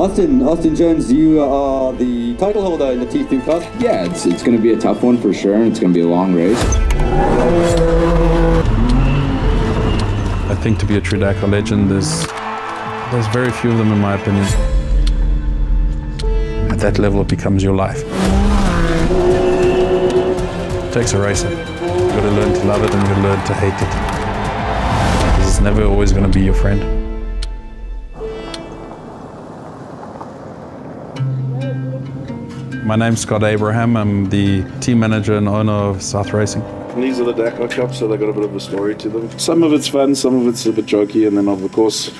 Austin Jones, you are the title holder in the T2 Cup. Yeah, it's going to be a tough one for sure, and it's going to be a long race. I think to be a true Dakar legend, there's very few of them in my opinion. At that level, it becomes your life. It takes a racer. You've got to learn to love it and you've got to learn to hate it. Because it's never always going to be your friend. My name's Scott Abraham. I'm the team manager and owner of South Racing. And these are the Dakar Cups, so they've got a bit of a story to them. Some of it's fun, some of it's a bit jokey, and then of course,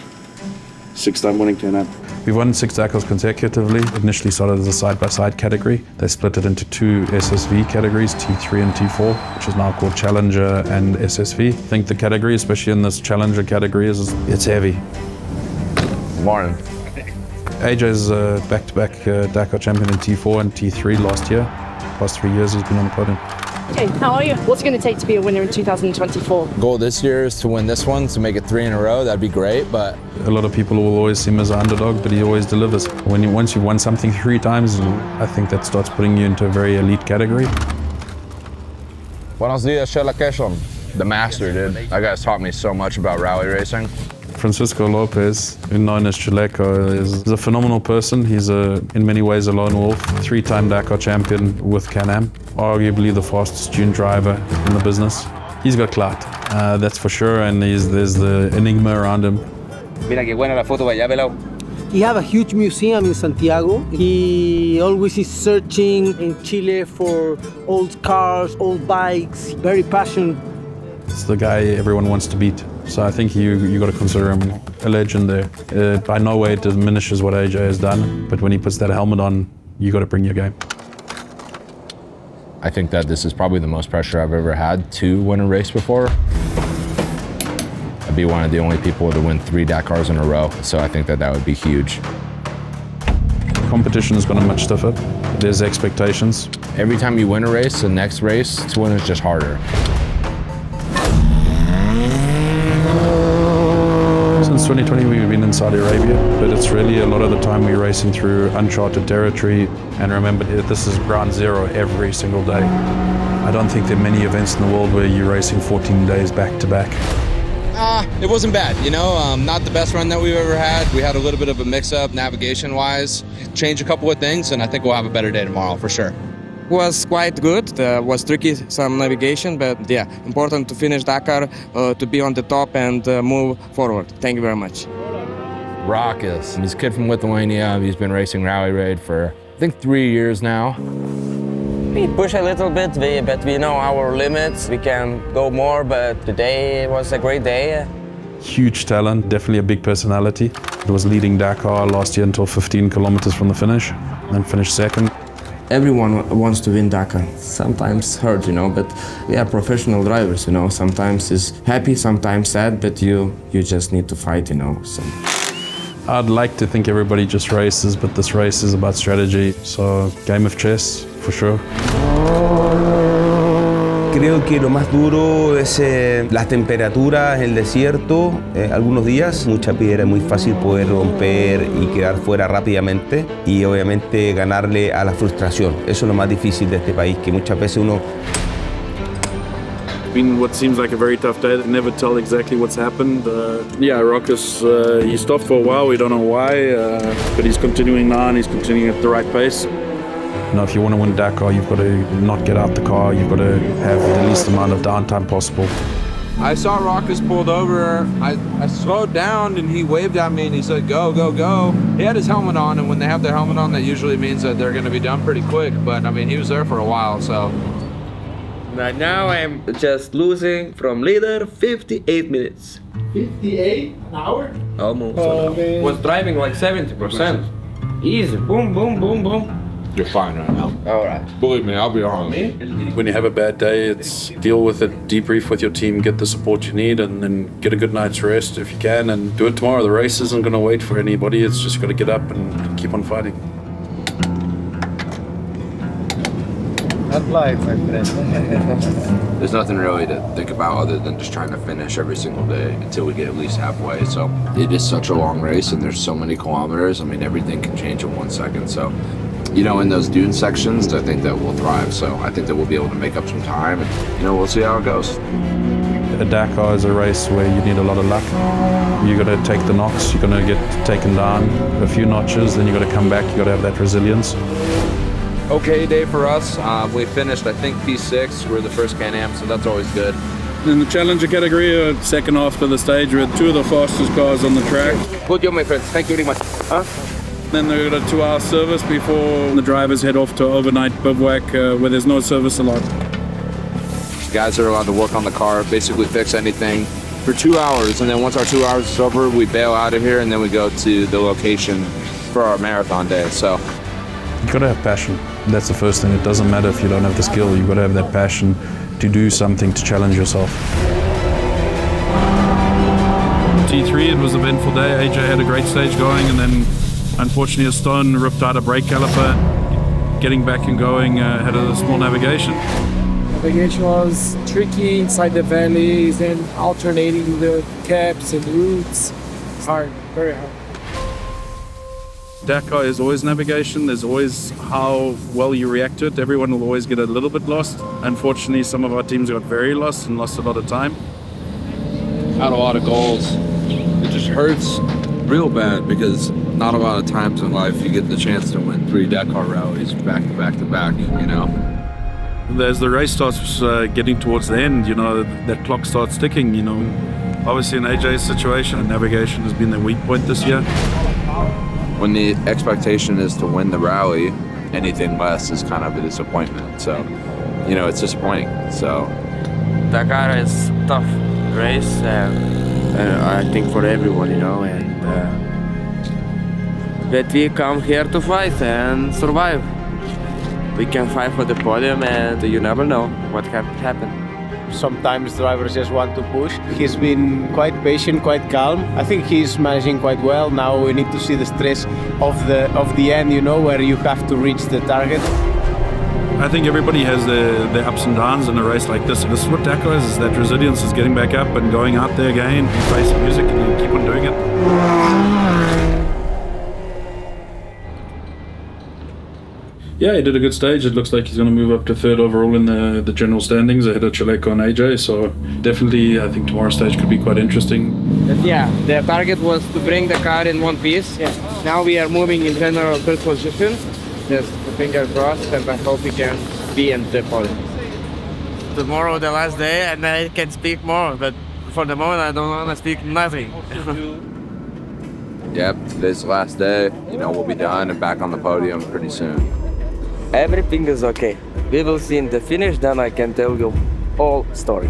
6-time winning Can-Am. We've won 6 Dakars consecutively. It initially started as a side-by-side category. They split it into 2 SSV categories, T3 and T4, which is now called Challenger and SSV. I think the category, especially in this Challenger category, it's heavy. Morning. AJ is a back-to-back Dakar champion in T4 and T3 last year. Past 3 years he's been on the podium. Hey, how are you? What's it going to take to be a winner in 2024? Goal this year is to win this one, to make it 3 in a row. That'd be great, but... A lot of people will always see him as an underdog, but he always delivers. Once you've won something 3 times, I think that starts putting you into a very elite category. Buenos dias, Shella Keshon. The master, dude. That guy's taught me so much about rally racing. Francisco Lopez, known as Chaleco, is a phenomenal person. He's in many ways a lone wolf, 3-time Dakar champion with Can-Am, arguably the fastest dune driver in the business. He's got clout, that's for sure, and there's the enigma around him. Mira qué buena la foto allá, pelado. He have a huge museum in Santiago. He always is searching in Chile for old cars, old bikes, very passionate. It's the guy everyone wants to beat. So I think you got to consider him a legend there. By no way it diminishes what AJ has done, but when he puts that helmet on, you got to bring your game. I think that this is probably the most pressure I've ever had to win a race before. I'd be one of the only people to win 3 Dakars in a row, so I think that would be huge. Competition is going to be much tougher. There's expectations. Every time you win a race, the next race to win is just harder. Since 2020 we've been in Saudi Arabia, but it's really a lot of the time we're racing through uncharted territory. And remember, this is ground zero every single day. I don't think there are many events in the world where you're racing 14 days back to back. It wasn't bad, you know, not the best run that we've ever had. We had a little bit of a mix-up navigation-wise, changed a couple of things, and I think we'll have a better day tomorrow for sure. Was quite good. Was tricky, some navigation, but yeah, important to finish Dakar, to be on the top and move forward. Thank you very much. Raucus. He's a kid from Lithuania. He's been racing Rally Raid for, I think, 3 years now. We push a little bit, but we know our limits. We can go more, but today was a great day. Huge talent, definitely a big personality. He was leading Dakar last year until 15 kilometers from the finish, then finished second. Everyone wants to win Dakar. Sometimes hurt, you know, but we are professional drivers, you know. Sometimes it's happy, sometimes sad, but you just need to fight, you know. So. I'd like to think everybody just races, but this race is about strategy. So, game of chess, for sure. Creo que lo más duro es las temperaturas, el desierto, algunos días, mucha piedra, es muy fácil poder romper y quedar fuera rápidamente y obviamente ganarle a la frustración. Eso es lo más difícil de este país, que muchas veces uno... Been what seems like a very tough day. Never tell exactly what's happened. Yeah, Raucus, he stopped for a while. We don't know why, but he's continuing now and he's continuing at the right pace. You know, if you want to win Dakar, you've got to not get out the car. You've got to have the least amount of downtime possible. I saw Raucus pulled over. I slowed down and he waved at me and he said, go, go, go. He had his helmet on, and when they have their helmet on, that usually means that they're going to be done pretty quick. But I mean, he was there for a while, so. Right now I'm just losing from leader 58 minutes. 58 an hour? Almost. Was driving like 70%. Easy, boom, boom, boom, boom. You're fine right now. All right. Believe me, I'll be on. When you have a bad day, it's deal with it, debrief with your team, get the support you need, and then get a good night's rest if you can, and do it tomorrow. The race isn't going to wait for anybody. It's just got to get up and keep on fighting. There's nothing really to think about other than just trying to finish every single day until we get at least halfway. So it is such a long race and there's so many kilometers. I mean, everything can change in 1 second. So, you know, in those dune sections, I think that we'll thrive. So I think that we'll be able to make up some time and, you know, we'll see how it goes. A Dakar is a race where you need a lot of luck. You got to take the knocks, you're going to get taken down a few notches, then you got to come back, you got to have that resilience. Okay day for us. We finished, I think, P6. We're the first Can-Am, so that's always good. In the Challenger category, second after the stage, we had two of the fastest cars on the track. Good job, my friends. Thank you very much. Then they got a 2-hour service before the drivers head off to overnight bivouac where there's no service allowed. Guys are allowed to work on the car, basically fix anything for 2 hours, and then once our 2 hours is over, we bail out of here and then we go to the location for our marathon day. So you gotta have passion. That's the first thing. It doesn't matter if you don't have the skill, you gotta have that passion to do something, to challenge yourself. T3, it was an eventful day. AJ had a great stage going, and then unfortunately a stone ripped out a brake caliper. Getting back and going, had a small navigation. Navigation was tricky inside the valleys and alternating the caps and routes. It's hard, very hard. Dakar is always navigation. There's always how well you react to it. Everyone will always get a little bit lost. Unfortunately, some of our teams got very lost and lost a lot of time. Had a lot of goals. It just hurts real bad because not a lot of times in life you get the chance to win 3 Dakar rallies back to back to back, you know. As the race starts getting towards the end, you know, that clock starts ticking, you know. Obviously in AJ's situation, navigation has been the weak point this year. When the expectation is to win the rally, anything less is kind of a disappointment. So, you know, it's disappointing. So Dakar is a tough race, I think for everyone, you know, but we come here to fight and survive. We can fight for the podium and you never know what can happen. Sometimes drivers just want to push. He's been quite patient, quite calm. I think he's managing quite well. Now we need to see the stress of the end, you know, where you have to reach the target. I think everybody has their ups and downs in a race like this. And this is what Dakar is that resilience, is getting back up and going out there again, you play some music and you keep on doing it. Yeah, he did a good stage. It looks like he's going to move up to 3rd overall in the general standings ahead of Chaleco and AJ. So definitely, I think tomorrow's stage could be quite interesting. But yeah, the target was to bring the car in one piece. Yeah. Now we are moving in general 3rd position. Just fingers crossed, and I hope we can be in the podium. Tomorrow the last day, and I can speak more, but for the moment I don't want to speak nothing. Yep, today's the last day. You know, we'll be done and back on the podium pretty soon. Everything is okay. We will see in the finish, then I can tell you all story.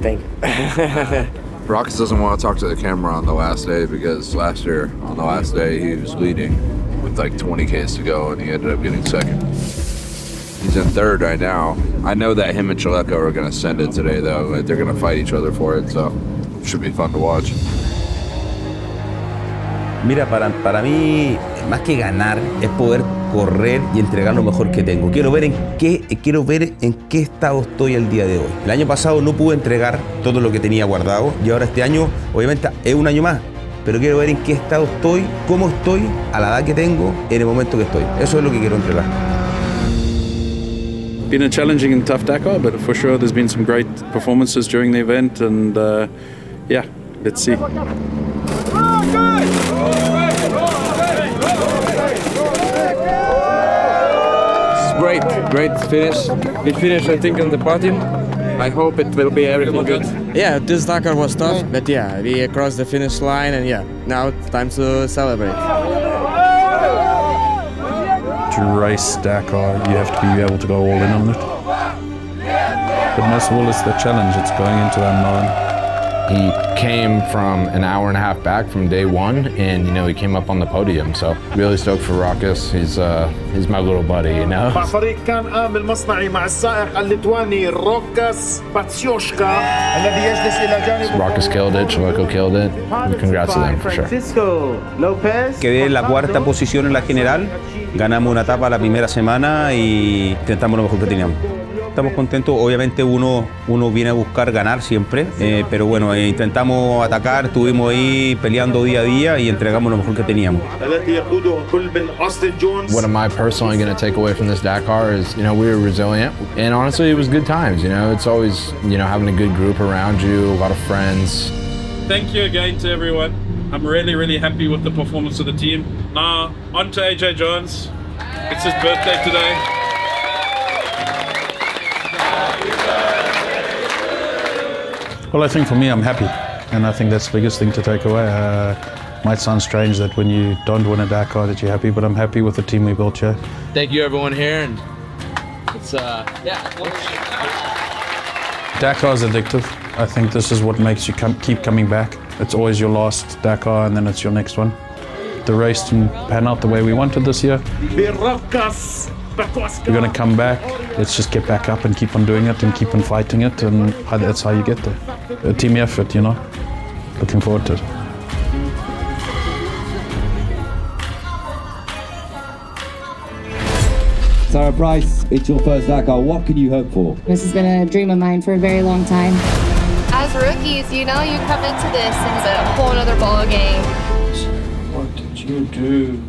Thank you. Rockets doesn't want to talk to the camera on the last day because last year, on the last day, he was leading with like 20 Ks to go and he ended up getting 2nd. He's in 3rd right now. I know that him and Chaleco are going to send it today though. They're going to fight each other for it, so it should be fun to watch. Mira, para mí, más que ganar, es poder correr y entregar lo mejor que tengo. Quiero ver en qué estado estoy el día de hoy. El año pasado no pude entregar todo lo que tenía guardado y ahora este año, obviamente, es un año más. Pero quiero ver en qué estado estoy, cómo estoy, a la edad que tengo, en el momento que estoy. Eso es lo que quiero entregar. Been a challenging and tough Dakar, but for sure there's been some great performances during the event, and yeah, let's see. Great finish. We finished, I think, on the podium. I hope it will be everything good. Yeah, this Dakar was tough, but yeah, we crossed the finish line and yeah, now it's time to celebrate. To race Dakar, you have to be able to go all in on it. But most of all, it's the challenge. It's going into the unknown. He came from an hour and a half back from day one, and you know he came up on the podium. So really stoked for Rokas. He's my little buddy, you know. مع فريق كان آم المصنعي مع السائق الليتواني روكاس باتسيوشكا الذي يجلس إلى جانب. Rokas killed it. Chaleco killed it. And congrats to them for sure. Quedé en la cuarta posición en la general. Ganamos una etapa la primera semana y intentamos lo mejor que teníamos. Estamos contentos, obviamente uno viene a buscar ganar siempre, pero bueno, intentamos atacar, estuvimos ahí peleando día a día y entregamos lo mejor que teníamos. What am I personally going to take away from this Dakar is, you know, we were resilient, and honestly, it was good times. You know, it's always, you know, having a good group around you, a lot of friends. Thank you again to everyone. I'm really, really happy with the performance of the team. Now, on to AJ Jones. It's his birthday today. Well, I think for me, I'm happy, and I think that's the biggest thing to take away. Might sound strange that when you don't win a Dakar that you're happy, but I'm happy with the team we built here. Thank you, everyone here, and it's yeah. Dakar is addictive. I think this is what makes you keep coming back. It's always your last Dakar, and then it's your next one. The race didn't pan out the way we wanted this year. We're going to come back. Let's just get back up and keep on doing it and keep on fighting it, and that's how you get there. A team effort, you know. Looking forward to it. Sarah Price, it's your first Dakar. What can you hope for? This has been a dream of mine for a very long time. As rookies, you know, you come into this and it's a whole other ball game. What did you do?